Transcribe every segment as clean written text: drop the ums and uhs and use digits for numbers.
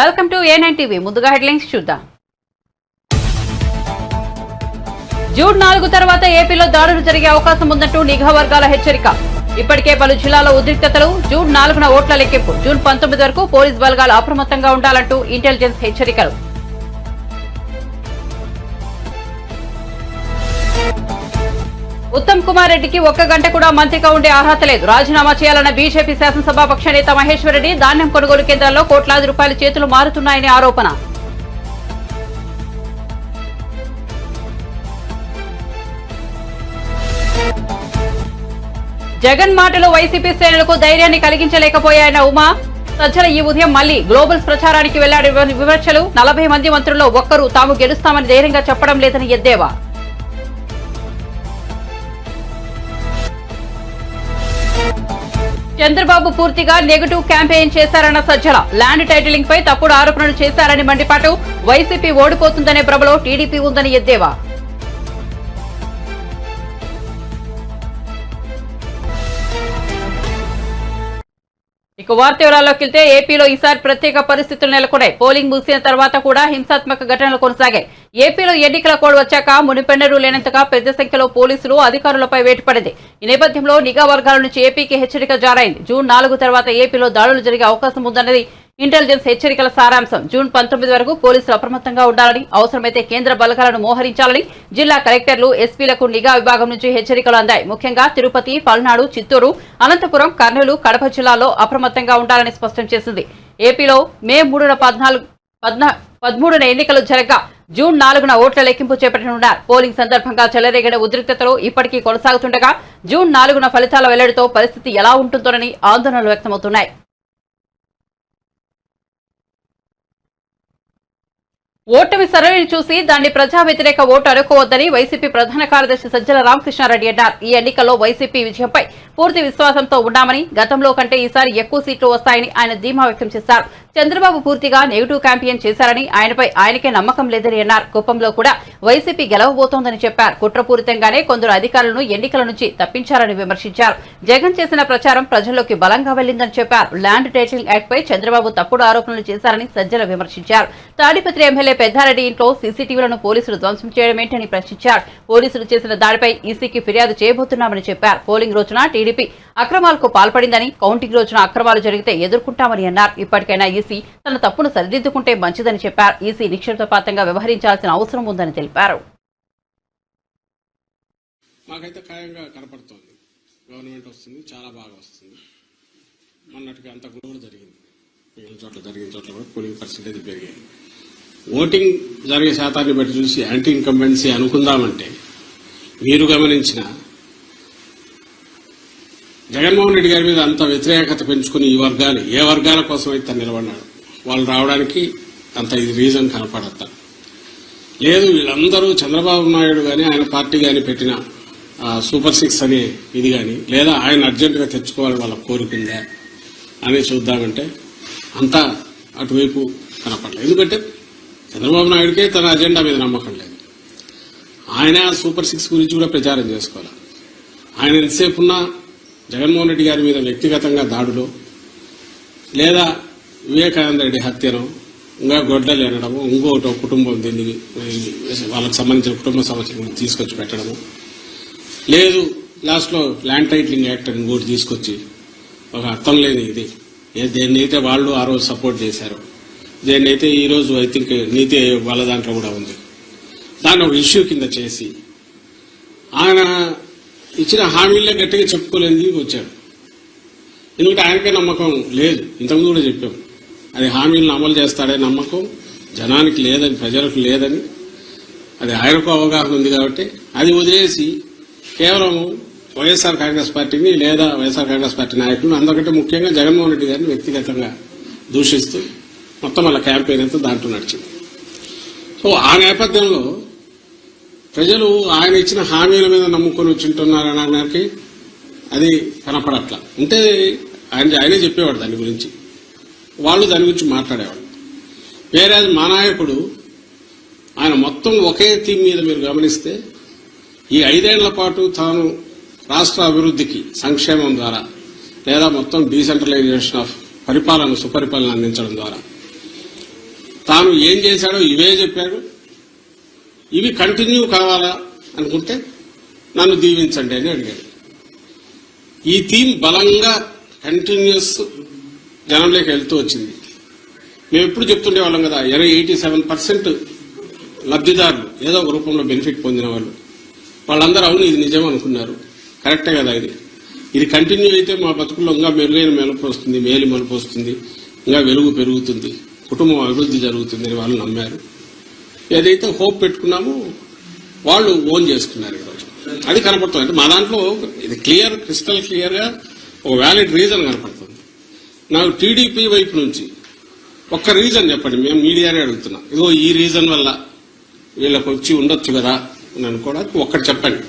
Welcome to A9 TV. ముందుగా headlines చూద్దాం. June 4 తర్వాత ఏపీలో దాడులు జరిగే అవకాశం ఉందంటూ నిఘా వర్గాల హెచ్చరిక. ఇప్పటికే పలు జిల్లాల్లో ఉద్రిక్తతలు. జూన్ 4న ఓట్ల లెక్కింపు. జూన్ 19 వరకు పోలీస్ బలగాలు అప్రమత్తంగా ఉండాలంటూ ఇంటెలిజెన్స్ హెచ్చరికలు. ఉత్తమ్ కుమార్ రెడ్డికి 1 గంట కూడా మంత్రిగా ఉండే అర్హత లేదు. రాజీనామా చేయాలన్న బీజేపీ శాసనసభాపక్ష నేత మహేశ్వర్ రెడ్డి. ధాన్యం కొనుగోలు కేంద్రాల్లో కోట్లాది రూపాయల చేతులు మారుతున్నాయని ఆరోపణ. జగన్ మాటలు వైసీపీ శ్రేణులకు ధైర్యాన్ని కలిగించలేకపోయాయన్న ఉమా. సజ్జల ఈ ఉదయం మళ్లీ గ్లోబల్స్ ప్రచారానికి వెళ్లాడు. విమర్శలు. 40 మంది మంత్రుల్లో ఒక్కరు తాము గెలుస్తామని ధైర్యంగా చెప్పడం లేదని ఎద్దేవా. చంద్రబాబు పూర్తిగా నెగటివ్ క్యాంపెయిన్ చేశారన్న సజ్జల. ల్యాండ్ టైటిలింగ్ పై తప్పుడు ఆరోపణలు చేశారని మండిపాటు. వైసీపీ ఓడిపోతుందనే ప్రభలో టీడీపీ ఉందని ఎద్దేవా. ఇక వార్త వివరాల్లోకి వెళ్తే ఏపీలో ఈసారి ప్రత్యేక పరిస్థితులు నెలకొన్నాయి. పోలింగ్ ముగిసిన తర్వాత కూడా హింసాత్మక ఘటనలు కొనసాగాయి. ఏపీలో ఎన్నికల కోడ్ వచ్చాక మునిపెన్నడూ లేనంతగా పెద్ద సంఖ్యలో పోలీసులు అధికారులపై వేటుపడింది. ఈ నేపథ్యంలో నిఘా వర్గాల నుంచి ఏపీకి హెచ్చరిక జారైంది. జూన్ 4 తర్వాత ఏపీలో దాడులు జరిగే అవకాశం ఉందన్నది ఇంటెలిజెన్స్ హెచ్చరికల సారాంశం. జూన్ 19 వరకు పోలీసులు అప్రమత్తంగా ఉండాలని, అవసరమైతే కేంద్ర బలగాలను మోహరించాలని జిల్లా కలెక్టర్లు, ఎస్పీలకు నిఘా విభాగం నుంచి హెచ్చరికలు అందాయి. ముఖ్యంగా తిరుపతి, పల్నాడు, చిత్తూరు, అనంతపురం, కర్నూలు, కడప జిల్లాల్లో అప్రమత్తంగా ఉండాలని స్పష్టం చేసింది. ఏపీలో మే 3న 13న ఎన్నికలు జరగగా జూన్ 4న ఓట్ల లెక్కింపు చేపట్టనున్నారు. పోలింగ్ సందర్భంగా చెలరేగిన ఉద్రిక్తతలు ఇప్పటికీ కొనసాగుతుండగా జూన్ 4న ఫలితాల వెల్లడితో పరిస్థితి ఎలా ఉంటుందోనని ఆందోళనలు వ్యక్తమవుతున్నాయి. ఓటమి సరళిని చూసి దాన్ని ప్రజా వ్యతిరేక ఓటు అనుకోవద్దని వైసీపీ ప్రధాన కార్యదర్శి సజ్జల రామకృష్ణారెడ్డి అన్నారు. ఈ ఎన్నికల్లో వైసీపీ విజయంపై పూర్తి విశ్వాసంతో ఉన్నామని, గతంలో కంటే ఈసారి ఎక్కువ సీట్లు వస్తాయని ఆయన ధీమా వ్యక్తం చేశారు. చంద్రబాబు పూర్తిగా నెగిటివ్ క్యాంపెయిన్ చేశారని, ఆయనకే నమ్మకం లేదని అన్నారు. కుప్పంలో కూడా వైసీపీ గెలవబోతోందని చెప్పారు. కుట్రపూరితంగానే కొందరు అధికారులను ఎన్నికల నుంచి తప్పించారని విమర్శించారు. జగన్ చేసిన ప్రచారం ప్రజల్లోకి బలంగా వెళ్లిందని చెప్పారు. ల్యాండ్ టైటిలింగ్ యాక్ట్ పై చంద్రబాబు తప్పుడు ఆరోపణలు చేశారని సజ్జల విమర్శించారు. తాడిపత్రి ఎమ్మెల్యే పెద్దారెడ్డి ఇంట్లో సీసీటీవీలను పోలీసులు ధ్వంసం చేయడమేంటని ప్రశ్నించారు. పోలీసులు చేసిన దాడిపై ఈసీకి ఫిర్యాదు చేయబోతున్నామని చెప్పారు. పోలింగ్ రోజున టీడీపీ అక్రమాలకు పాల్పడిందని, కౌంటింగ్ రోజున అక్రమాలు జరిగితే ఎదుర్కొంటామని అన్నారు. ఇప్పటికైనా ఈసీ తన తప్పును సరిదిద్దుకుంటే మంచిదని చెప్పారు. ఈసీ నిక్షేపపాతంగా వ్యవహరించాల్సిన అవసరం ఉందని తెలిపారు. మాకైతే ఖాయంగా కనపడుతోంది. గవర్నమెంట్ వస్తుంది, చాలా బాగా వస్తుంది. మొన్నటికి అంత కూడా జరిగింది. మిగిలిన చోట్ల జరిగిన చోట్ల కూడా పోలింగ్ పర్సెంటేజ్ పెరిగింది. ఓటింగ్ జరిగే శాతాన్ని బట్టి చూసి యాంటీ ఇన్కంబెన్సీ అనుకుందామంటే మీరు గమనించిన జగన్మోహన్ రెడ్డి గారి మీద అంత వ్యతిరేకత పెంచుకుని ఏ వర్గాల కోసం అయితే నిలబడినాడు, వాళ్ళు రావడానికి అంత ఇది రీజన్ కనపడతా లేదు. వీళ్ళందరూ చంద్రబాబు నాయుడు గాని ఆయన పార్టీ గాని పెట్టిన సూపర్ 6 అనే ఇది గాని, లేదా ఆయన అర్జెంటుగా తెచ్చుకోవాలని వాళ్ళ కోరుకుందా అని చూద్దామంటే అంతా అటువైపు కనపడలేదు. ఎందుకంటే చంద్రబాబు నాయుడికే తన అజెండా మీద నమ్మకం లేదు. ఆయన సూపర్ 6 గురించి కూడా ప్రచారం చేసుకోవాలి. ఆయన ఎంతసేపు ఉన్నా జగన్మోహన్ రెడ్డి గారి మీద వ్యక్తిగతంగా దాడులు, లేదా వివేకానంద రెడ్డి హత్యను, ఇంకా గొడ్డలు అనడము, ఇంకోటి కుటుంబం దీన్ని వాళ్ళకి సంబంధించిన కుటుంబ సమస్యలను తీసుకొచ్చి పెట్టడము, లేదు లాస్ట్లో ల్యాండ్ టైటిలింగ్ యాక్ట్ అని ఇంకోటి తీసుకొచ్చి ఒక అర్థం లేని ఇది దేన్నైతే వాళ్ళు ఆ రోజు సపోర్ట్ చేశారు, దేన్నైతే ఈ రోజు ఐ థింక్ నీతి వాళ్ళ దాంట్లో కూడా ఉంది, దాన్ని ఒక ఇష్యూ కింద చేసి ఆయన ఇచ్చిన హామీలే గట్టిగా చెప్పుకోలేని వచ్చాడు. ఎందుకంటే ఆయనకే నమ్మకం లేదు. ఇంతకుముందు కూడా చెప్పాం, అది హామీలను అమలు చేస్తాడే నమ్మకం జనానికి లేదని, ప్రజలకు లేదని. అది ఆయనకు అవగాహన ఉంది కాబట్టి అది వదిలేసి కేవలం వైఎస్ఆర్ కాంగ్రెస్ పార్టీని లేదా వైఎస్ఆర్ కాంగ్రెస్ పార్టీ నాయకులను, అందరికంటే ముఖ్యంగా జగన్మోహన్ రెడ్డి గారిని వ్యక్తిగతంగా దూషిస్తూ మొత్తం వాళ్ళ క్యాంపెయిన్ అంతా దాంట్లో నడిచింది. సో ఆ నేపథ్యంలో ప్రజలు ఆయన ఇచ్చిన హామీల మీద నమ్ముకొని వచ్చింటున్నారనడానికి అది కనపడట్లా. అంటే ఆయనే చెప్పేవాడు దాని గురించి, వాళ్ళు దాని గురించి మాట్లాడేవాడు. వేరే మా నాయకుడు ఆయన మొత్తం ఒకే థీమ్ మీద మీరు గమనిస్తే ఈ 5 ఏళ్ల పాటు తాను రాష్ట్ర అభివృద్ధికి సంక్షేమం ద్వారా లేదా మొత్తం డీసెంట్రలైజేషన్ ఆఫ్ పరిపాలన, సుపరిపాలన అందించడం ద్వారా తాను ఏం చేశాడో ఇవే చెప్పాడు. ఇవి కంటిన్యూ కావాలా అనుకుంటే నన్ను దీవించండి అని అడిగాడు. ఈ థీమ్ బలంగా కంటిన్యూస్ జనంలోకి వెళ్తూ వచ్చింది. మేము ఎప్పుడు చెప్తుండే వాళ్ళం కదా, 87% లబ్ధిదారులు ఏదో ఒక రూపంలో బెనిఫిట్ పొందిన వాళ్ళందరూ అవును ఇది నిజం అనుకున్నారు. కరెక్టే కదా, ఇది కంటిన్యూ అయితే మా బతుకుల్లో ఇంకా మెరుగైన మెలుపు వస్తుంది, మేలు మలుపు వస్తుంది, ఇంకా వెలుగు పెరుగుతుంది, కుటుంబం అభివృద్ధి జరుగుతుంది అని వాళ్ళు నమ్మారు. ఏదైతే హోప్ పెట్టుకున్నామో వాళ్ళు ఓన్ చేసుకున్నారు ఈరోజు. అది కనపడుతుంది. అంటే మా దాంట్లో ఇది క్రిస్టల్ క్లియర్ గా ఒక వ్యాలిడ్ రీజన్ కనపడుతుంది. నాకు టీడీపీ వైపు నుంచి ఒక్క రీజన్ చెప్పండి, మేము మీడియానే అడుగుతున్నాం. ఇదిగో ఈ రీజన్ వల్ల వీళ్ళకి వచ్చి ఉండొచ్చు కదా అని అనుకోవడానికి ఒక్కటి చెప్పండి.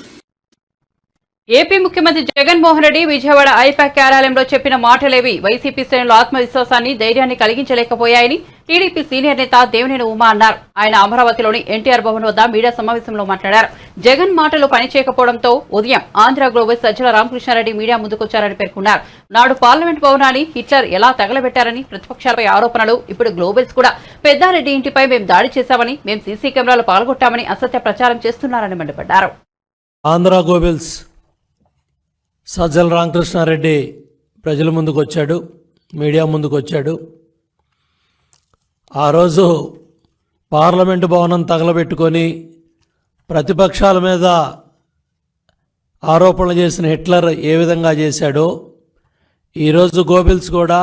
ఏపీ ముఖ్యమంత్రి జగన్మోహన్ రెడ్డి విజయవాడ ఐపాక్ కార్యాలయంలో చెప్పిన మాటలేవి వైసీపీ శ్రేణుల ఆత్మవిశ్వాసాన్ని, ధైర్యాన్ని కలిగించలేకపోయాయని టీడీపీ సీనియర్ నేత దేవినేని ఉమా అన్నారు. ఆయన అమరావతిలోని ఎన్టీఆర్ భవన్ వద్ద మీడియా సమావేశంలో మాట్లాడారు. జగన్ మాటలు పనిచేయకపోవడంతో ఉదయం ఆంధ్ర గ్లోబల్ సజ్జల రామకృష్ణారెడ్డి మీడియా ముందుకొచ్చారని పేర్కొన్నారు. నాడు పార్లమెంట్ భవనాన్ని హిట్లర్ ఎలా తగలబెట్టారని ప్రతిపక్షాలపై ఆరోపణలు. ఇప్పుడు గ్లోబల్స్ కూడా పెద్దారెడ్డి ఇంటిపై మేం దాడి చేశామని, మేం సీసీ కెమెరాలు పాల్గొట్టామని అసత్య ప్రచారం చేస్తున్నారని మండిపడ్డారు. ఆంధ్ర గ్లోబల్స్ సజ్జల రామకృష్ణారెడ్డి ప్రజల ముందుకు వచ్చాడు, మీడియా ముందుకు వచ్చాడు. ఆ రోజు పార్లమెంటు భవనం తగలబెట్టుకొని ప్రతిపక్షాల మీద ఆరోపణలు చేసిన హిట్లర్ ఏ విధంగా చేశాడో ఈరోజు గోబెల్స్ కూడా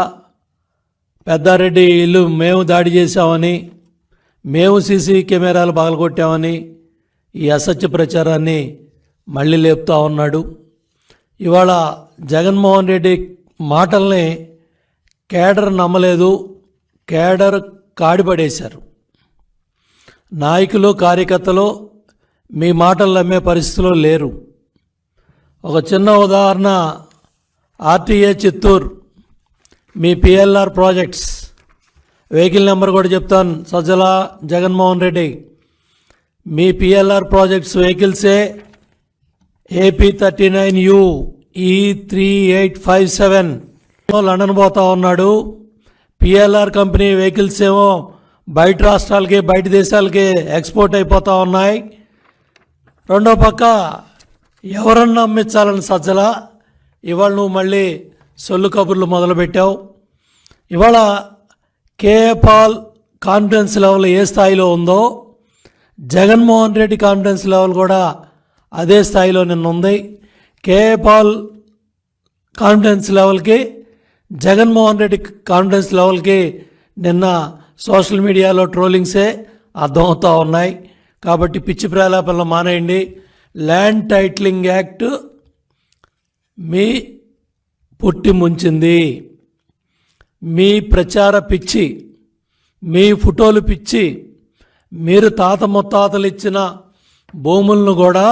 పెద్దారెడ్డి ఇల్లు మేము దాడి చేశామని, మేము సీసీ కెమెరాలు పగలగొట్టామని ఈ అసత్య ప్రచారాన్ని మళ్ళీ లేపుతా ఉన్నాడు. ఇవాళ జగన్మోహన్ రెడ్డి మాటల్ని కేడర్ నమ్మలేదు, కేడర్ కాడిపడేశారు. నాయకులు కార్యకర్తలు మీ మాటలు నమ్మే పరిస్థితిలో లేరు. ఒక చిన్న ఉదాహరణ, ఆర్టీఏ చిత్తూరు మీ పిఎల్ఆర్ ప్రాజెక్ట్స్ వెహికల్ నెంబర్ కూడా చెప్తాను. సజ్జల జగన్మోహన్ రెడ్డి మీ పిఎల్ఆర్ ప్రాజెక్ట్స్ వెహికల్సే AP39U E3857 లండన్ పోతా ఉన్నాడు. పిఎల్ఆర్ కంపెనీ వెహికల్స్ ఏమో బయట రాష్ట్రాలకి, బయట దేశాలకి ఎక్స్పోర్ట్ అయిపోతూ ఉన్నాయి. రెండో పక్క ఎవరన్నా అమ్మించాలని సజ్జల ఇవాళ నువ్వు మళ్ళీ సొల్లు కబుర్లు మొదలుపెట్టావు. ఇవాళ కేఏ పాల్ కాన్ఫిడెన్స్ లెవెల్ ఏ స్థాయిలో ఉందో జగన్మోహన్ రెడ్డి కాన్ఫిడెన్స్ లెవెల్ కూడా అదే స్థాయిలో నిన్న ఉంది. కేఏ పాల్ కాన్ఫిడెన్స్ లెవెల్కి, జగన్మోహన్ రెడ్డి కాన్ఫిడెన్స్ లెవెల్కి నిన్న సోషల్ మీడియాలో ట్రోలింగ్సే అర్థమవుతూ ఉన్నాయి. కాబట్టి పిచ్చి ప్రేలాపనలు మానేయండి. ల్యాండ్ టైటిలింగ్ యాక్ట్ మీ పుట్టి ముంచింది. మీ ప్రచార పిచ్చి, మీ ఫోటోలు పిచ్చి, మీరు తాత ముత్తాతలు ఇచ్చిన భూములను కూడా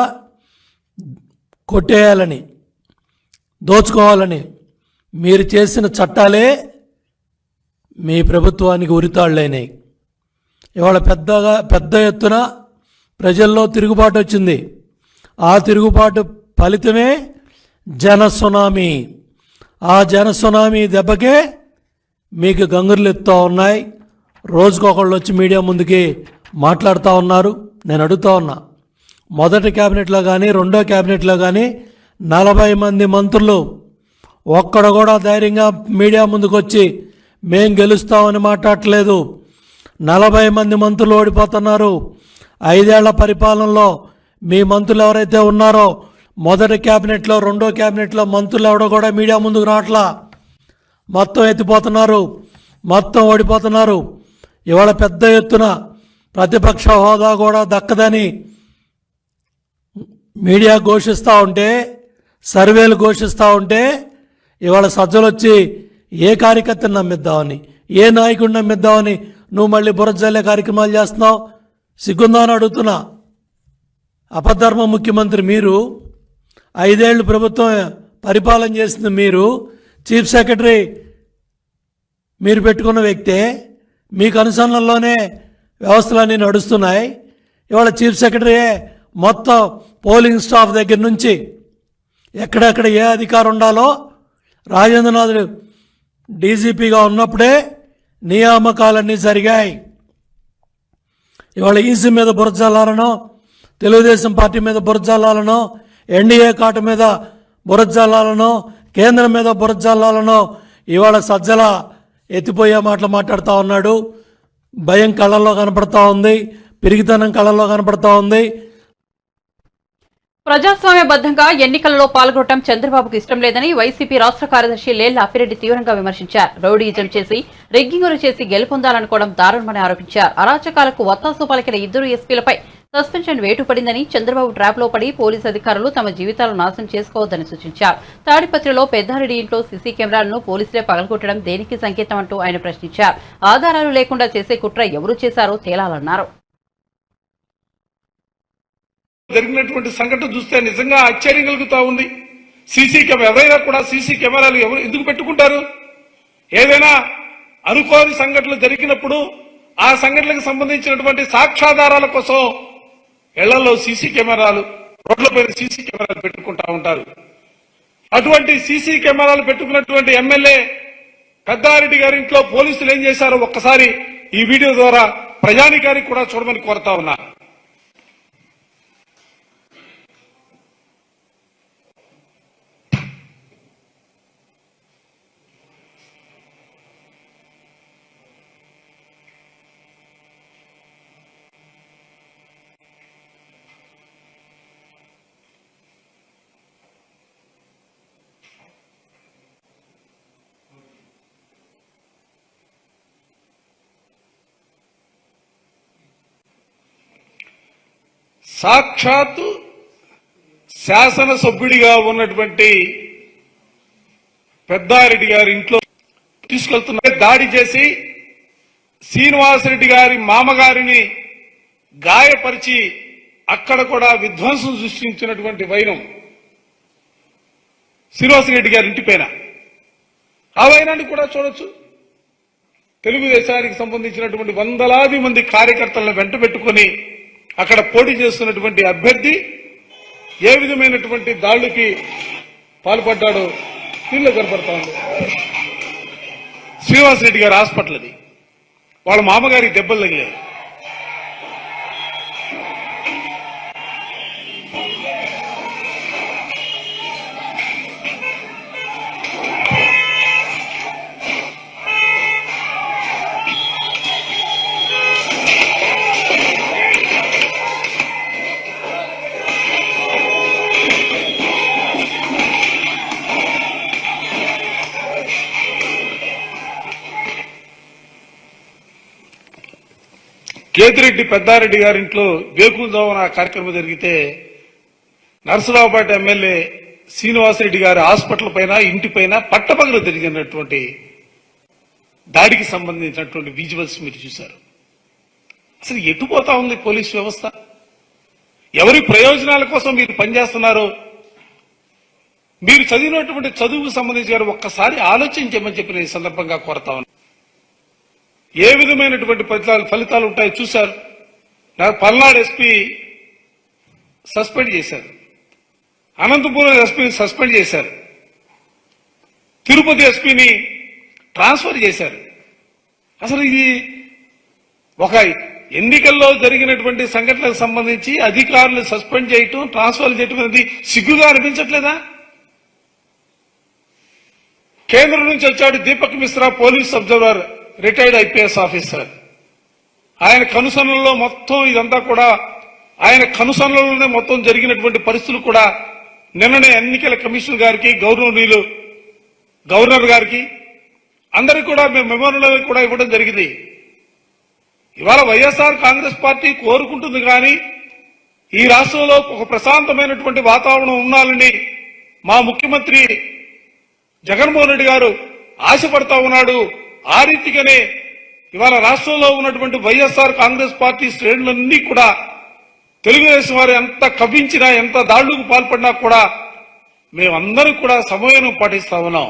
కొట్టేయాలని, దోచుకోవాలని మీరు చేసిన చట్టాలే మీ ప్రభుత్వానికి ఉరితాళ్ళైనాయి. ఇవాళ పెద్ద ఎత్తున ప్రజల్లో తిరుగుబాటు వచ్చింది. ఆ తిరుగుబాటు ఫలితమే జనసునామీ. ఆ జనసునామీ దెబ్బకే మీకు గంగుర్లు ఎత్తుతూ ఉన్నాయి. రోజుకొకళ్ళు వచ్చి మీడియా ముందుకి మాట్లాడుతూ ఉన్నారు. నేను అడుగుతా ఉన్నా, మొదటి క్యాబినెట్లో కానీ రెండో క్యాబినెట్లో కానీ 40 మంది మంత్రులు ఒక్కడ కూడా ధైర్యంగా మీడియా ముందుకు వచ్చి మేం గెలుస్తామని మాట్లాడట్లేదు. 40 మంది మంత్రులు ఓడిపోతున్నారు. 5 ఏళ్ల పరిపాలనలో మీ మంత్రులు ఎవరైతే ఉన్నారో మొదటి క్యాబినెట్లో రెండో క్యాబినెట్లో మంత్రులు ఎవడో కూడా మీడియా ముందుకు రావట్లా. మొత్తం ఎత్తిపోతున్నారు, మొత్తం ఓడిపోతున్నారు. ఇవాళ పెద్ద ఎత్తున ప్రతిపక్ష హోదా కూడా దక్కదని మీడియా ఘోషిస్తూ ఉంటే, సర్వేలు ఘోషిస్తూ ఉంటే ఇవాళ సజ్జలు వచ్చి ఏ కార్యకర్తను నమ్మిద్దామని, ఏ నాయకుడిని నమ్మిద్దామని నువ్వు మళ్ళీ బురజల్లే కార్యక్రమాలు చేస్తున్నావు. సిగ్గుందా అని అడుగుతున్నా. అపధర్మ ముఖ్యమంత్రి మీరు, 5 ఏళ్ళు ప్రభుత్వం పరిపాలన చేసింది మీరు, చీఫ్ సెక్రటరీ మీరు పెట్టుకున్న వ్యక్తే, మీకు అనుసరణలోనే వ్యవస్థలన్నీ నడుస్తున్నాయి. ఇవాళ చీఫ్ సెక్రటరీయే మొత్తం పోలింగ్ స్టాఫ్ దగ్గర నుంచి ఎక్కడెక్కడ ఏ అధికారం ఉండాలో రాజేంద్రనాథ్ డీజీపీగా ఉన్నప్పుడే నియామకాలన్నీ జరిగాయి. ఇవాళ ఈసీ మీద బురజల్లాలనో, తెలుగుదేశం పార్టీ మీద బురజల్లాలనో, ఎన్డీఏ కాటు మీద బురజల్లాలనో, కేంద్రం మీద బురజల్లాలనో ఇవాళ సజ్జల ఎత్తిపోయే మాటలు మాట్లాడుతూ ఉన్నాడు. భయం కళ్ళల్లో కనపడతా ఉంది, పిరిగితనం కళ్ళల్లో కనపడతా ఉంది. ప్రజాస్వామ్యబద్ధంగా ఎన్నికలలో పాల్గొనడం చంద్రబాబుకు ఇష్టం లేదని వైసీపీ రాష్ట్ర కార్యదర్శి లేళ్ల అప్పిరెడ్డి తీవ్రంగా విమర్శించారు. రౌడీయిజం చేసి రిగ్గింగులు చేసి గెలుపొందాలనుకోవడం దారుణమని ఆరోపించారు. అరాచకాలకు వత్తాసు పలికిన ఇద్దరు ఎస్పీలపై సస్పెన్షన్ వేటు పడిందని, చంద్రబాబు ట్రాప్ లో పడి పోలీసు అధికారులు తమ జీవితాలను నాశనం చేసుకోవద్దని సూచించారు. తాడిపత్రిలో పెద్దారెడ్డి ఇంట్లో సీసీ కెమెరాలను పోలీసులే పగలగొట్టడం దేనికి సంకేతం అంటూ ఆయన ప్రశ్నించారు. ఆధారాలు లేకుండా చేసే కుట్ర ఎవరు చేశారో తేలాలన్నారు. జరిగినటువంటి సంఘటన చూస్తే నిజంగా ఆశ్చర్యం కలుగుతా ఉంది. సీసీ కెమెరా ఎవరైనా కూడా సీసీ కెమెరాలు ఎవరు ఎందుకు పెట్టుకుంటారు? ఏదైనా అనుకోని సంఘటనలు జరిగినప్పుడు ఆ సంఘటనలకు సంబంధించినటువంటి సాక్ష్యాధారాల కోసం ఇళ్లలో సీసీ కెమెరాలు, రోడ్లపైన సీసీ కెమెరాలు పెట్టుకుంటా ఉంటారు. అటువంటి సీసీ కెమెరాలు పెట్టుకున్నటువంటి ఎమ్మెల్యే పెద్దారెడ్డి గారి ఇంట్లో పోలీసులు ఏం చేశారో ఒక్కసారి ఈ వీడియో ద్వారా ప్రజానికానికి కూడా చూడమని కోరుతా ఉన్నా. సాక్షాత్తు శాసనసభ్యుడిగా ఉన్నటువంటి పెద్దారెడ్డి గారి ఇంట్లో తీసుకెళ్తున్న దాడి చేసి శ్రీనివాసరెడ్డి గారి మామగారిని గాయపరిచి అక్కడ కూడా విధ్వంసం సృష్టించినటువంటి వైనం శ్రీనివాసరెడ్డి గారి ఇంటిపైన. ఆ వైనాన్ని కూడా చూడొచ్చు. తెలుగుదేశానికి సంబంధించినటువంటి వందలాది మంది కార్యకర్తలను వెంట పెట్టుకుని అక్కడ పోటీ చేస్తున్నటువంటి అభ్యర్థి ఏ విధమైనటువంటి దాడులకి పాల్పడ్డాడో దీనిలో కనపడతా ఉంది. శ్రీనివాసరెడ్డి గారి హాస్పిటల్ అది, వాళ్ళ మామగారికి దెబ్బలు తగిలాయి. కేతిరెడ్డి పెద్దారెడ్డి గారింట్లో వేకువజామున కార్యక్రమం జరిగితే నర్సరావుపేట ఎమ్మెల్యే శ్రీనివాసరెడ్డి గారి హాస్పిటల్ పైన, ఇంటిపైన పట్టపగలు జరిగినటువంటి దాడికి సంబంధించినటువంటి విజువల్స్ మీరు చూశారు. అసలు ఎటుపోతా ఉంది పోలీస్ వ్యవస్థ? ఎవరి ప్రయోజనాల కోసం మీరు పనిచేస్తున్నారో మీరు చదివినటువంటి చదువుకు సంబంధించి ఒక్కసారి ఆలోచించమని చెప్పిన ఈ సందర్భంగా కోరుతా ఉన్నాను. ఏ విధమైనటువంటి ఫలితాలు ఉంటాయో చూశారు. పల్నాడు ఎస్పీ సస్పెండ్ చేశారు, అనంతపురం ఎస్పీని సస్పెండ్ చేశారు, తిరుపతి ఎస్పీని ట్రాన్స్ఫర్ చేశారు. అసలు ఇది ఒక ఎన్నికల్లో జరిగినటువంటి సంఘటనలకు సంబంధించి అధికారులు సస్పెండ్ చేయటం, ట్రాన్స్ఫర్ చేయటం అనేది సిగ్గుగా అనిపించట్లేదా? కేంద్రం నుంచి వచ్చాడు Deepak Mishra, police observer, retired IPS officer. ఆయన కనుసన్నల్లో మొత్తం ఇదంతా కూడా ఆయన కనుసన్నలోనే మొత్తం జరిగినటువంటి పరిస్థితులు కూడా నిన్ననే ఎన్నికల కమిషనర్ గారికి, గవర్నర్ గారికి అందరికీ కూడా మేము మెమోరియల్ కూడా ఇవ్వడం జరిగింది. ఇవాళ వైఎస్ఆర్ కాంగ్రెస్ పార్టీ కోరుకుంటుంది కానీ ఈ రాష్ట్రంలో ఒక ప్రశాంతమైనటువంటి వాతావరణం ఉండాలని మా ముఖ్యమంత్రి జగన్మోహన్ రెడ్డి గారు ఆశపడతా ఉన్నాడు. ఆ రీతిగానే ఇవాళ రాష్ట్రంలో ఉన్నటువంటి వైఎస్ఆర్ కాంగ్రెస్ పార్టీ శ్రేణులన్నీ కూడా తెలుగుదేశం వారు ఎంత కవ్వించినా, ఎంత దాడులకు పాల్పడినా కూడా మేమందరం కూడా సమన్వయం పాటిస్తా ఉన్నాం.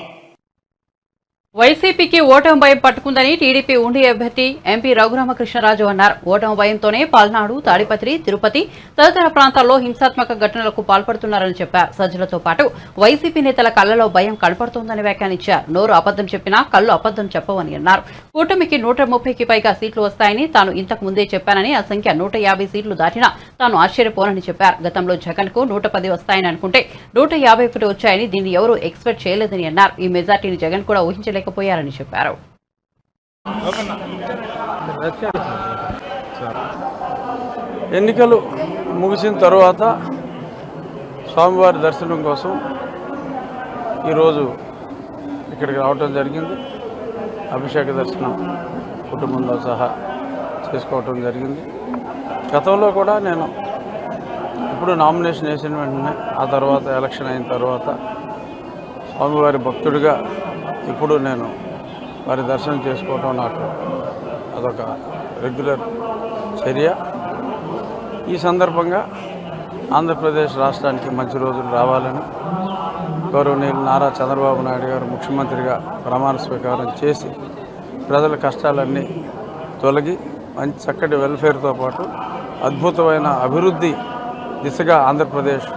వైసీపీకి ఓటమి భయం పట్టుకుందని టీడీపీ ఉండి అభ్యర్థి ఎంపీ రఘురామకృష్ణరాజు అన్నారు. ఓటమి భయంతోనే పల్నాడు, తాడిపత్రి, తిరుపతి తదితర ప్రాంతాల్లో హింసాత్మక ఘటనలకు పాల్పడుతున్నారని చెప్పారు. సజ్జలతో పాటు వైసీపీ నేతల కళ్లలో భయం కనపడుతోందని వ్యాఖ్యానించారు. నోరు అబద్దం చెప్పినా కళ్ళు అబద్దం చెప్పవని అన్నారు. కూటమికి 130కి పైగా సీట్లు వస్తాయని తాను ఇంతకు ముందే చెప్పానని, ఆ సంఖ్య 150 సీట్లు దాటినా తాను ఆశ్చర్యపోనని చెప్పారు. గతంలో జగన్ కు 110 వస్తాయని అనుకుంటే 151 వచ్చాయని దీన్ని ఎవరూ ఎక్స్పెక్ట్ చేయలేదని అన్నారు. ఈ మెజార్టీని జగన్ కూడా ఊహించలేకపోయారని చెప్పారు. ఎన్నికలు ముగిసిన తర్వాత స్వామివారి దర్శనం కోసం ఈరోజు ఇక్కడికి రావటం జరిగింది. అభిషేక దర్శనం కుటుంబంతో సహా చేసుకోవటం జరిగింది. గతంలో కూడా నేను ఇప్పుడు నామినేషన్ వేసిన వెంటనే ఆ తర్వాత ఎలక్షన్ అయిన తర్వాత స్వామివారి భక్తుడిగా ఇప్పుడు నేను వారి దర్శనం చేసుకోవటం నాకు అదొక రెగ్యులర్ చర్య. ఈ సందర్భంగా ఆంధ్రప్రదేశ్ రాష్ట్రానికి మంచి రోజులు రావాలని గౌరవనీయులు నారా చంద్రబాబు నాయుడు గారు ముఖ్యమంత్రిగా ప్రమాణ స్వీకారం చేసి ప్రజల కష్టాలన్నీ తొలగి మంచి చక్కటి వెల్ఫేర్తో పాటు అద్భుతమైన అభివృద్ధి దిశగా ఆంధ్రప్రదేశ్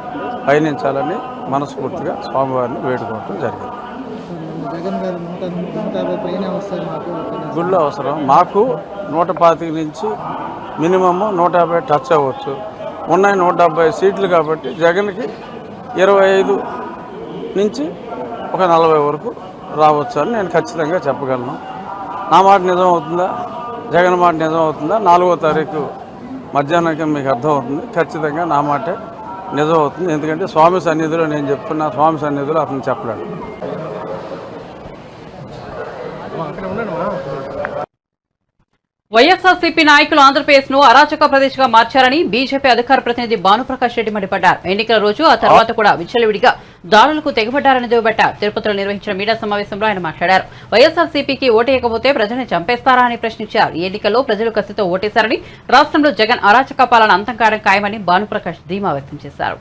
పయనించాలని మనస్ఫూర్తిగా స్వామివారిని వేడుకోవటం జరిగింది. గుళ్ళు అవసరం మాకు 125 నుంచి మినిమమ్ 150 టచ్ అవ్వచ్చు. ఉన్నాయి 170 సీట్లు కాబట్టి జగన్కి 25 నుంచి ఒక 40 వరకు రావచ్చు అని నేను ఖచ్చితంగా చెప్పగలను. నా మాట నిజం అవుతుందా, జగన్ మాట నిజం అవుతుందా 4వ తారీఖు మధ్యాహ్నానికి మీకు అర్థమవుతుంది. ఖచ్చితంగా నా మాటే నిజం అవుతుంది. ఎందుకంటే స్వామి సన్నిధిలో నేను చెప్తున్నా, స్వామి సన్నిధిలో అతను చెప్పలేడు. వైఎస్ఆర్సీపీ నాయకులు ఆంధ్రప్రదేశ్ ను అరాచక ప్రదేశ్ గా మార్చారని బీజేపీ అధికార ప్రతినిధి భానుప్రకాష్ రెడ్డి మండిపడ్డారు. ఎన్నికల రోజు ఆ తర్వాత కూడా విచ్చలవిడిగా దాడులకు తెగబడ్డారని దుయ్యబట్టారు. తిరుపతిలో నిర్వహించిన మీడియా సమావేశంలో ఆయన మాట్లాడారు. వైఎస్ఆర్సీపీకి ఓటేయకపోతే ప్రజల్ని చంపేస్తారా అని ప్రశ్నించారు. ఈ ఎన్నికల్లో ప్రజలు కసితో ఓటేశారని, రాష్ట్రంలో జగన్ అరాచక పాలన అంతం కావడం ఖాయమని భానుప్రకాష్ ధీమా వ్యక్తం చేశారు.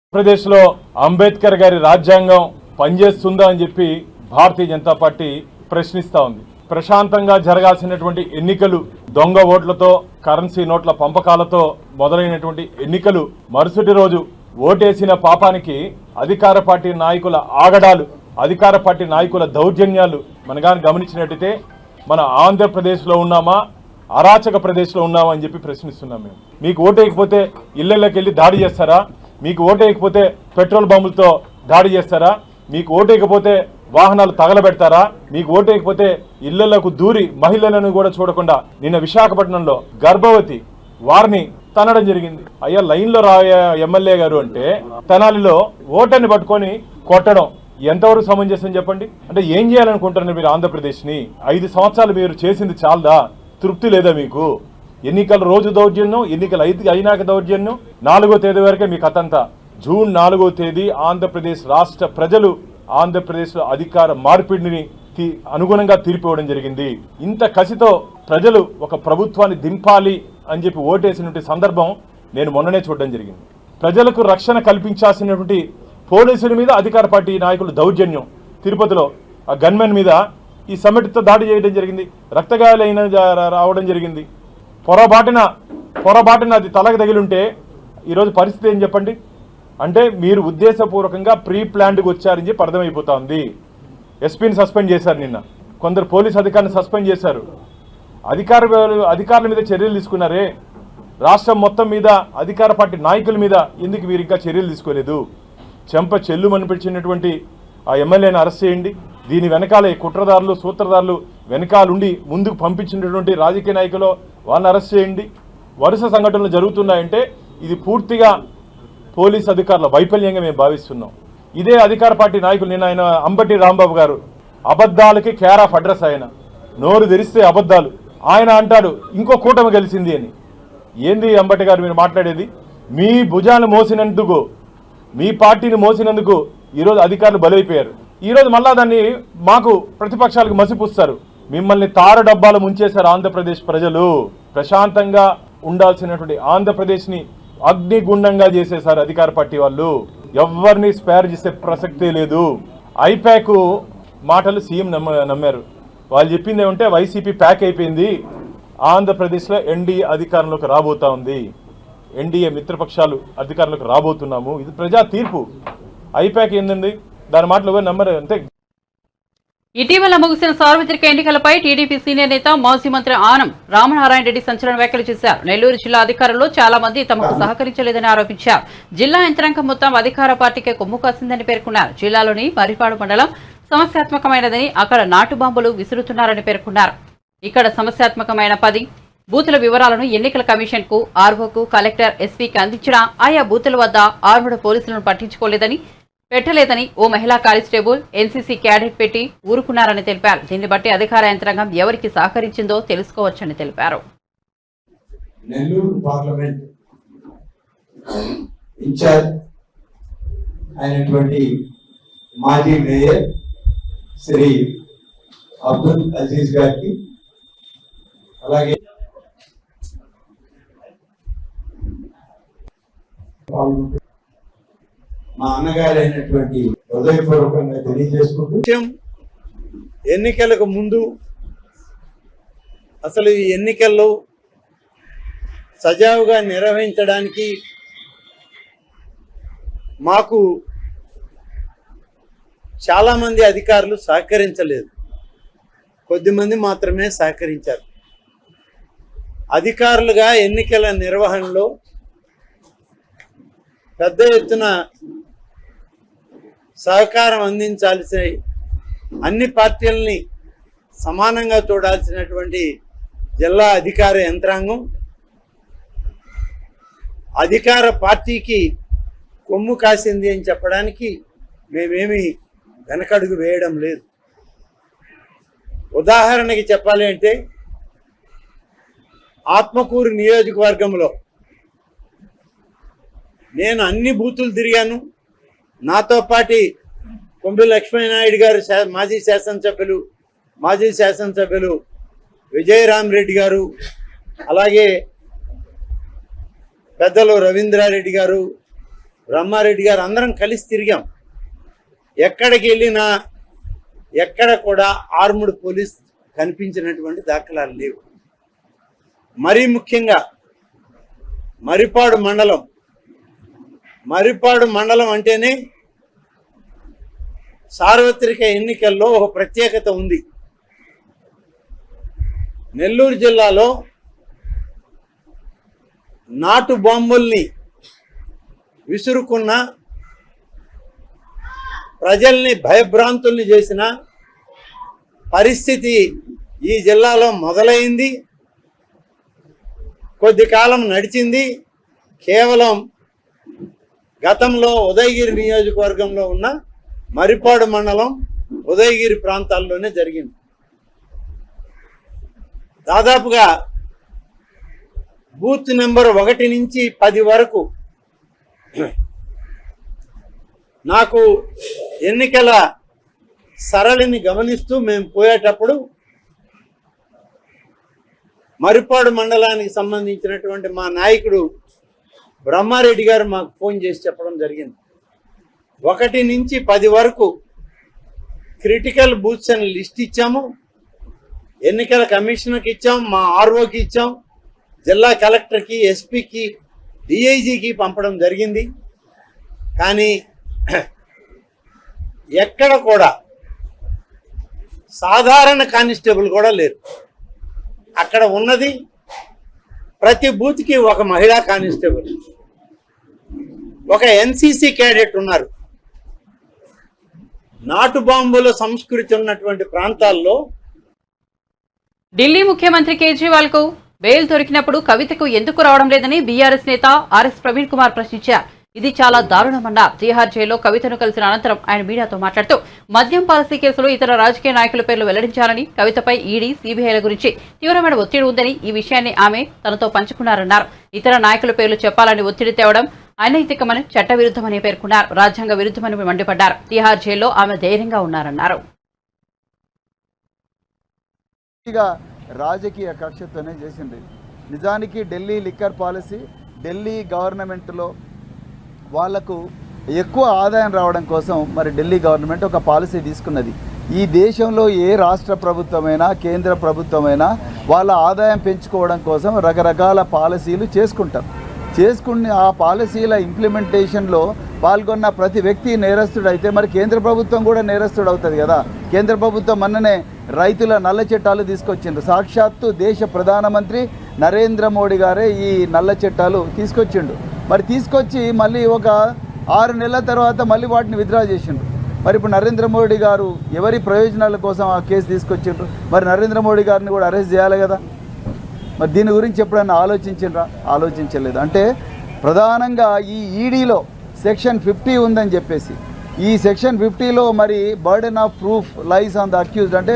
ఆంధ్రప్రదేశ్ లో అంబేద్కర్ గారి రాజ్యాంగం పనిచేస్తుందా అని చెప్పి భారతీయ జనతా పార్టీ ప్రశ్నిస్తా ఉంది. ప్రశాంతంగా జరగాల్సినటువంటి ఎన్నికలు దొంగ ఓట్లతో, కరెన్సీ నోట్ల పంపకాలతో మొదలైనటువంటి ఎన్నికలు మరుసటి రోజు ఓటేసిన పాపానికి అధికార పార్టీ నాయకుల ఆగడాలు, అధికార పార్టీ నాయకుల దౌర్జన్యాలు మనగాని గమనించినట్టయితే మన ఆంధ్రప్రదేశ్లో ఉన్నామా, అరాచక ప్రదేశ్లో ఉన్నామా అని చెప్పి ప్రశ్నిస్తున్నాం. మేము మీకు ఓటేయకపోతే ఇళ్లలోకి వెళ్ళి దాడి చేస్తారా? మీకు ఓటేయకపోతే పెట్రోల్ బాంబులతో దాడి చేస్తారా? మీకు ఓటేయకపోతే వాహనాలు తగలబెడతారా? మీకు ఓటేయకపోతే ఇళ్లలకు దూరి మహిళలను కూడా చూడకుండా నిన్న విశాఖపట్నంలో గర్భవతి వారిని తనడం జరిగింది. అయ్యా లైన్లో రాయ ఎమ్మెల్యే గారు అంటే తెనాలిలో ఓటర్ని పట్టుకొని కొట్టడం ఎంతవరకు సమంజసం చెప్పండి? అంటే ఏం చేయాలనుకుంటున్నారు మీరు ఆంధ్రప్రదేశ్ని? 5 సంవత్సరాలు మీరు చేసింది చాలదా? తృప్తి లేదా మీకు? ఎన్నికల రోజు దౌర్జన్యం, ఎన్నికలు అయినాక దౌర్జన్యం. 4వ తేదీ వరకే మీ కథంతా. జూన్ 4వ తేదీ ఆంధ్రప్రదేశ్ రాష్ట్ర ప్రజలు ఆంధ్రప్రదేశ్లో అధికార మార్పిడిని అనుగుణంగా తీర్పివ్వడం జరిగింది. ఇంత కసితో ప్రజలు ఒక ప్రభుత్వాన్ని దింపాలి అని చెప్పి ఓటేసినటువంటి సందర్భం నేను మొన్ననే చూడడం జరిగింది. ప్రజలకు రక్షణ కల్పించాల్సినటువంటి పోలీసుల మీద అధికార పార్టీ నాయకులు దౌర్జన్యం. తిరుపతిలో ఆ గన్మెన్ మీద ఈ సమిటితో దాడి చేయడం జరిగింది. రక్తగాయాలైన రావడం జరిగింది. పొరబాటున అది తలకు తగిలింటే ఈరోజు పరిస్థితి ఏం చెప్పండి? అంటే మీరు ఉద్దేశపూర్వకంగా ప్రీ ప్లాన్డ్గా వచ్చారని చెప్పి అర్థమైపోతా ఉంది. ఎస్పీని సస్పెండ్ చేశారు, నిన్న కొందరు పోలీస్ అధికారిని సస్పెండ్ చేశారు. అధికారుల మీద చర్యలు తీసుకున్నారే, రాష్ట్రం మొత్తం మీద అధికార పార్టీ నాయకుల మీద ఎందుకు మీరు ఇంకా చర్యలు తీసుకోలేదు? చెంప చెల్లుమనిపించినటువంటి ఆ ఎమ్మెల్యేని అరెస్ట్ చేయండి. దీని వెనకాల కుట్రదారులు, సూత్రధారులు వెనకాలుండి ముందుకు పంపించినటువంటి రాజకీయ నాయకులు వాళ్ళని అరెస్ట్ చేయండి. వరుస సంఘటనలు జరుగుతున్నాయంటే ఇది పూర్తిగా పోలీస్ అధికారుల వైఫల్యంగా మేము భావిస్తున్నాం. ఇదే అధికార పార్టీ నాయకులు నిన్న ఆయన అంబటి రాంబాబు గారు అబద్ధాలకి కేర్ ఆఫ్ అడ్రస్. ఆయన నోరు తెరిస్తే అబద్ధాలు. ఆయన అంటాడు ఇంకో కూటమి గెలిచింది అని. ఏంది అంబటి గారు మీరు మాట్లాడేది? మీ భుజాన్ని మోసినందుకు, మీ పార్టీని మోసినందుకు ఈరోజు అధికారులు బలైపోయారు. ఈరోజు మళ్ళా దాన్ని మాకు ప్రతిపక్షాలకు మసిపుస్తారు. మిమ్మల్ని తార డబ్బాలు ముంచేశారు ఆంధ్రప్రదేశ్ ప్రజలు. ప్రశాంతంగా ఉండాల్సినటువంటి ఆంధ్రప్రదేశ్ని అగ్నిగుండంగా చేసేశారు అధికార పార్టీ వాళ్ళు. ఎవరిని స్పేర్ చేసే ప్రసక్తే లేదు. ఐపాక్ మాటలు సీఎం నమ్మారు. వాళ్ళు చెప్పింది ఏమంటే వైసీపీ ప్యాక్ అయిపోయింది, ఆంధ్రప్రదేశ్లో ఎన్డీఏ అధికారంలోకి రాబోతా ఉంది, ఎన్డీఏ మిత్రపక్షాలు అధికారంలోకి రాబోతున్నాము, ఇది ప్రజా తీర్పు. ఐప్యాక్ ఏందండి, దాని మాటలు ఎవరు నమ్మరు అంతే. ఇటీవల ముగిసిన సార్వత్రిక ఎన్నికలపై టీడీపీ సీనియర్ నేత మాజీ మంత్రి ఆనం రామనారాయణ రెడ్డి సంచలన వ్యాఖ్యలు చేశారు. నెల్లూరు జిల్లా అధికారుల్లో చాలా మంది తమకు సహకరించలేదని ఆరోపించారు. జిల్లా యంత్రాంగం మొత్తం అధికార పార్టీకే కొమ్ము కాసిందని పేర్కొన్నారు. జిల్లాలోని మర్రిపాడు మండలం సమస్యాత్మకమైనదని, అక్కడ నాటు బాంబులు విసురుతున్నారని పేర్కొన్నారు. ఇక్కడ సమస్యాత్మకమైన 10 బూతుల వివరాలను ఎన్నికల కమిషన్ కు, ఆర్ఓకు, కలెక్టర్, ఎస్పీకి అందించినా ఆయా బూతుల వద్ద ఆర్మడ్ పోలీసులను పెట్టలేదని ఓ మహిళా కానిస్టేబుల్, ఎన్సీసీ క్యాడెట్ పెట్టి ఊరుకున్నారని తెలిపారు. దీన్ని బట్టి అధికార యంత్రాంగం ఎవరికి సహకరించిందో తెలుసుకోవచ్చని తెలిపారు. నెల్లూరు పార్లమెంట్ ఇన్ఛార్జ్ అయినటువంటి మాజీ మేయర్ శ్రీ అబ్దుల్ అజీజ్ గారికి, అలాగే మా అన్నగారైనటువంటి హృదయపూర్వకంగా తెలియజేసుకుంటూ, ఎన్నికలకు ముందు అసలు ఈ ఎన్నికల్లో సజావుగా నిర్వహించడానికి మాకు చాలామంది అధికారులు సహకరించలేదు, కొద్దిమంది మాత్రమే సహకరించారు. అధికారులుగా ఎన్నికల నిర్వహణలో పెద్ద ఎత్తున సహకారం అందించాల్సిన, అన్ని పార్టీలని సమానంగా చూడాల్సినటువంటి జిల్లా అధికార యంత్రాంగం అధికార పార్టీకి కొమ్ము కాసింది అని చెప్పడానికి మేమేమి వెనకడుగు వేయడం లేదు. ఉదాహరణకి చెప్పాలి అంటే, ఆత్మకూరు నియోజకవర్గంలో నేను అన్ని బూతులు తిరిగాను. నాతో పాటి కొంబి లక్ష్మీనాయుడు గారు, మాజీ శాసనసభ్యులు విజయరామరెడ్డి గారు, అలాగే పెద్దలు రవీంద్రారెడ్డి గారు, బ్రహ్మారెడ్డి గారు అందరం కలిసి తిరిగాం. ఎక్కడికి వెళ్ళినా ఎక్కడ కూడా ఆర్ముడ్ పోలీస్ కనిపించినటువంటి దాఖలాలు లేవు. మరీ ముఖ్యంగా మర్రిపాడు మండలం అంటేనే సార్వత్రిక ఎన్నికల్లో ఒక ప్రత్యేకత ఉంది. నెల్లూరు జిల్లాలో నాటు బాంబుల్ని విసురుకున్న, ప్రజల్ని భయభ్రాంతుల్ని చేసిన పరిస్థితి ఈ జిల్లాలో మొదలైంది. కొద్ది కాలం నడిచింది. కేవలం గతంలో ఉదయగిరి నియోజకవర్గంలో ఉన్న మర్రిపాడు మండలం, ఉదయగిరి ప్రాంతాల్లోనే జరిగింది. దాదాపుగా బూత్ నెంబర్ 1 నుంచి 10 వరకు నాకు ఎన్నికల సరళిని గమనిస్తూ మేము పోయేటప్పుడు మర్రిపాడు మండలానికి సంబంధించినటువంటి మా నాయకుడు బ్రహ్మారెడ్డి గారు మాకు ఫోన్ చేసి చెప్పడం జరిగింది. 1 నుంచి 10 వరకు క్రిటికల్ బూత్స్ అని లిస్ట్ ఇచ్చాము. ఎన్నికల కమిషనర్కి ఇచ్చాం, మా ఆర్ఓకి ఇచ్చాం, జిల్లా కలెక్టర్కి, ఎస్పీకి, డిఐజీకి పంపడం జరిగింది. కానీ ఎక్కడ కూడా సాధారణ కానిస్టేబుల్ కూడా లేరు. అక్కడ ఉన్నది ప్రతి బూత్కి ఒక మహిళా కానిస్టేబుల్, ఒక ఎన్సీసీ క్యాడెట్ ఉన్నారు. నాటు బాంబుల సంస్కృతి ఉన్నటువంటి ప్రాంతాల్లో ఢిల్లీ ముఖ్యమంత్రి కేజ్రీవాల్ కు బెయిల్ దొరికినప్పుడు కవితకు ఎందుకు రావడం లేదని బీఆర్ఎస్ నేత ఆర్ఎస్ ప్రవీణ్ కుమార్ ప్రశ్నించారు. ఇది చాలా దారుణమన్నారు. తిహార్ జైల్లో కవితను కలిసిన అనంతరం ఆయన మీడియాతో మాట్లాడుతూ మద్యం పాలసీ కేసులో ఇతర రాజకీయ నాయకుల పేర్లు వెల్లడించాలని, కవితపై ఈడీ, సీబీఐల గురించి తీవ్రమైన ఒత్తిడి ఉందని, ఈ విషయాన్ని ఆమె తనతో పంచుకున్నారన్నారు. ఇతర నాయకుల పేర్లు చెప్పాలని ఒత్తిడి తేవడం అనైతికమని, చట్టవిరుద్ధమని పేర్కొన్నారు. రాజ్యాంగ విరుద్ధమని మండిపడ్డారు. తిహార్ జైల్లో ఆమె ధైర్యంగా ఉన్నారన్నారు. రాజకీయ కక్షతోనే చేసింది. నిజానికి ఢిల్లీ లిక్కర్ పాలసీ, ఢిల్లీ గవర్నమెంట్లో వాళ్లకు ఎక్కువ ఆదాయం రావడం కోసం మరి ఢిల్లీ గవర్నమెంట్ ఒక పాలసీ తీసుకున్నది. ఈ దేశంలో ఏ రాష్ట్ర ప్రభుత్వమైనా కేంద్ర ప్రభుత్వమైనా వాళ్ళ ఆదాయం పెంచుకోవడం కోసం రకరకాల పాలసీలు చేసుకుని ఆ పాలసీల ఇంప్లిమెంటేషన్లో పాల్గొన్న ప్రతి వ్యక్తి నేరస్తుడు అయితే మరి కేంద్ర ప్రభుత్వం కూడా నేరస్తుడు అవుతుంది కదా. కేంద్ర ప్రభుత్వం మొన్ననే రైతుల నల్ల చట్టాలు తీసుకొచ్చిండ్రు. సాక్షాత్తు దేశ ప్రధానమంత్రి నరేంద్ర మోడీ గారే ఈ నల్ల చట్టాలు తీసుకొచ్చిండు. మరి తీసుకొచ్చి మళ్ళీ ఒక 6 నెలల తర్వాత మళ్ళీ వాటిని విత్డ్రా చేసిండ్రు. మరి ఇప్పుడు నరేంద్ర మోడీ గారు ఎవరి ప్రయోజనాల కోసం ఆ కేసు తీసుకొచ్చిండ్రు? మరి నరేంద్ర మోడీ గారిని కూడా అరెస్ట్ చేయాలి కదా. మరి దీని గురించి ఎప్పుడైనా ఆలోచించిండ్రా? ఆలోచించలేదు. అంటే ప్రధానంగా ఈ ఈడీలో సెక్షన్ 50 ఉందని చెప్పేసి ఈ సెక్షన్ 50లో మరి burden of proof lies on the accused. అంటే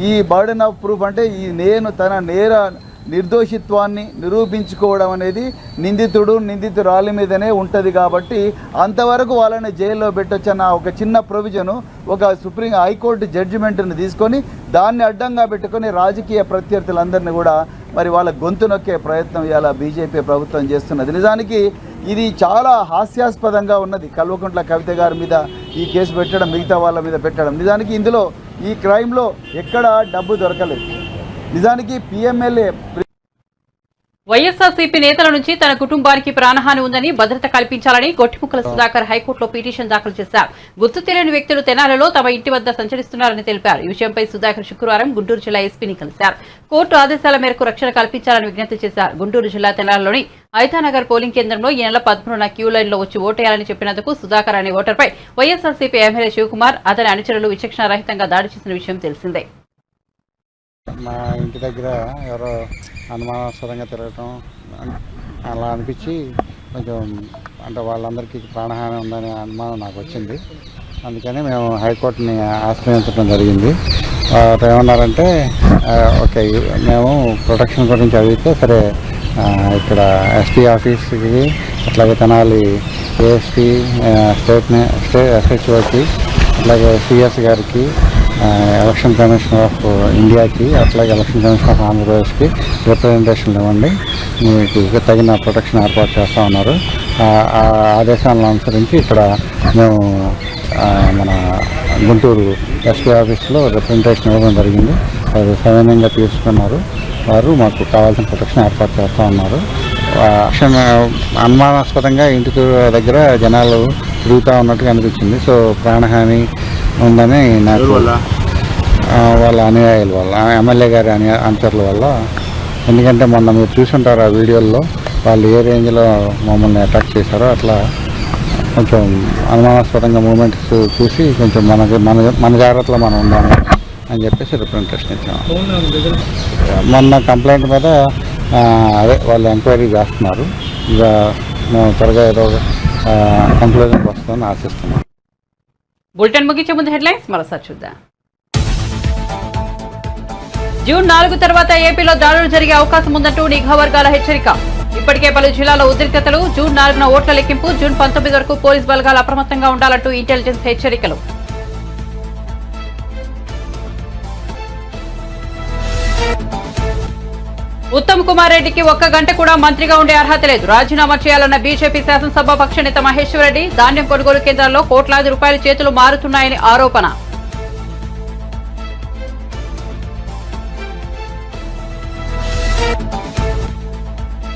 ఈ బర్డెన్ ఆఫ్ ప్రూఫ్ అంటే ఈ తన నేర నిర్దోషిత్వాన్ని నిరూపించుకోవడం అనేది నిందితురాలి మీదనే ఉంటుంది. కాబట్టి అంతవరకు వాళ్ళని జైల్లో పెట్టొచ్చన్న ఒక చిన్న ప్రొవిజను ఒక సుప్రీం హైకోర్టు జడ్జిమెంట్ని తీసుకొని దాన్ని అడ్డంగా పెట్టుకొని రాజకీయ ప్రత్యర్థులందరినీ కూడా మరి వాళ్ళ గొంతు నొక్కే ప్రయత్నం ఇవాళ బీజేపీ ప్రభుత్వం చేస్తున్నది. నిజానికి ఇది చాలా హాస్యాస్పదంగా ఉన్నది. కల్వకుంట్ల కవిత గారి మీద ఈ కేసు పెట్టడం, మిగతా వాళ్ళ మీద పెట్టడం. నిజానికి ఇందులో ఈ క్రైమ్లో ఎక్కడ డబ్బు దొరకలేదు. నిజానికి పిఎంఎల్ఏ వైఎస్ఆర్సీపీ నేతల నుంచి తన కుటుంబానికి ప్రాణహాని ఉందని భద్రత కల్పించాలని గొట్టిముక్కల సుధాకర్ హైకోర్టులో పిటిషన్ దాఖలు చేశారు. గుర్తు తెలియని వ్యక్తులు తెనాలిలో తమ ఇంటి వద్ద సంచరిస్తున్నారని తెలిపారు. ఈ విషయంపై సుధాకర్ శుక్రవారం గుంటూరు జిల్లా ఎస్పీని కలిశారు. కోర్టు ఆదేశాల మేరకు రక్షణ కల్పించాలని విజ్ఞప్తి చేశారు. గుంటూరు జిల్లా తెనాలిలోని ఐతానగర్ పోలింగ్ కేంద్రంలో ఈ నెల 13న క్యూ లైన్లో వచ్చి ఓటేయాలని చెప్పినందుకు సుధాకర్ అనే ఓటర్పై వైఎస్ఆర్సీపీ ఎమ్మెల్యే శివకుమార్ అతని అనుచరులు విచక్షణారహితంగా దాడి చేసిన విషయం తెలిసిందే. మా ఇంటి దగ్గర ఎవరో అనుమానాస్పదంగా తిరగటం అలా అనిపించి కొంచెం అంటే వాళ్ళందరికీ ప్రాణహాని ఉందనే అనుమానం నాకు వచ్చింది. అందుకని మేము హైకోర్టుని ఆశ్రయించడం జరిగింది. వారు ఏమన్నారంటే ఓకే మేము ప్రొటెక్షన్ గురించి అడిగితే సరే ఇక్కడ ఎస్పీ ఆఫీస్కి అట్లాగే తెనాలి ఏఎస్పీ స్టేట్ ఎస్హెచ్ఓకి అట్లాగే సిఎస్ గారికి ఎలక్షన్ కమిషన్ ఆఫ్ ఇండియాకి అట్లాగే ఎలక్షన్ కమిషన్ ఆఫ్ ఆంధ్రప్రదేశ్కి రిప్రజెంటేషన్లు ఇవ్వండి, మీకు తగిన ప్రొటెక్షన్ ఏర్పాటు చేస్తూ ఉన్నారు. ఆ ఆదేశాలను అనుసరించి ఇక్కడ మేము మన గుంటూరు ఎస్పీ ఆఫీస్లో రిప్రజెంటేషన్ ఇవ్వడం జరిగింది. వారు సవినయంగా తీసుకున్నారు. వారు మాకు కావాల్సిన ప్రొటెక్షన్ ఏర్పాటు చేస్తూ ఉన్నారు. అనుమానాస్పదంగా ఇంటి దగ్గర జనాలు తిరుగుతూ ఉన్నట్టుగా అనిపించింది. సో ప్రాణహాని ఉందని నాకు వాళ్ళ అనుయాయుల వల్ల, ఎమ్మెల్యే గారి అనుచరుల వల్ల. ఎందుకంటే మొన్న మీరు చూసుంటారు ఆ వీడియోల్లో వాళ్ళు ఏ రేంజ్లో మమ్మల్ని అటాక్ చేశారో అట్లా కొంచెం అనుమానాస్పదంగా మూమెంట్స్ చూసి కొంచెం మన జాగ్రత్తలో మనం ఉండాలి అని చెప్పేసి రిప్రజెంటేషన్ ఇచ్చాము. మొన్న కంప్లైంట్ మీద అదే వాళ్ళు ఎంక్వైరీ చేస్తున్నారు. ఇక మేము త్వరగా ఏదో కంక్లూజన్కి వస్తామని ఆశిస్తున్నాం. బులెటిన్ ముగించే ముందు హెడ్లైన్స్ మరోసారి చూద్దాం. జూన్ 4 తర్వాత ఏపీలో దాడులు జరిగే అవకాశం ఉందంటూ నిఘా వర్గాల హెచ్చరిక. ఇప్పటికే పలు జిల్లాల ఉద్రిక్తతలు. జూన్ 4న ఓట్ల లెక్కింపు. జూన్ 19 వరకు పోలీస్ బలగాలు అప్రమత్తంగా ఉండాలంటూ ఇంటెలిజెన్స్ హెచ్చరికలు. ఉత్తమ్ కుమార్ రెడ్డికి 1 గంట కూడా మంత్రిగా ఉండే అర్హత లేదు. రాజీనామా చేయాలన్న బీజేపీ శాసనసభ పక్ష నేత మహేశ్వర్ రెడ్డి. ధాన్యం కొనుగోలు కేంద్రాల్లో కోట్లాది రూపాయల చేతులు మారుతున్నాయని ఆరోపణ.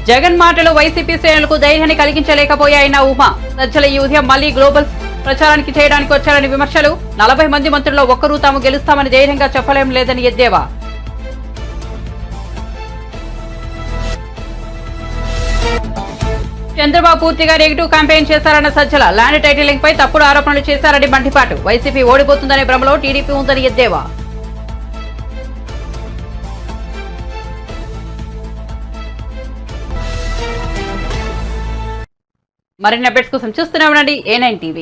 జగన్ మాటలు వైసీపీ శ్రేణులకు ధైర్యాన్ని కలిగించలేకపోయాయన్న ఉమా. సజ్జల ఈ ఉదయం మళ్లీ గ్లోబల్ ప్రచారానికి చేయడానికి వచ్చారని విమర్శలు. 40 మంది మంత్రుల్లో ఒక్కరూ తాము గెలుస్తామని ధైర్యంగా చెప్పలేం లేదని ఎద్దేవా. చంద్రబాబు పూర్తిగా నెగిటివ్ క్యాంపెయిన్ చేశారన్న సజ్జల. ల్యాండ్ టైటిలింగ్ పై తప్పుడు ఆరోపణలు చేశారని మండిపాటు. వైసీపీ ఓడిపోతుందనే భ్రమలో టీడీపీ ఉందని ఎద్దేవా. మరిన్ని అప్డేట్స్ కోసం చూస్తూనే ఉండండి A9 TV.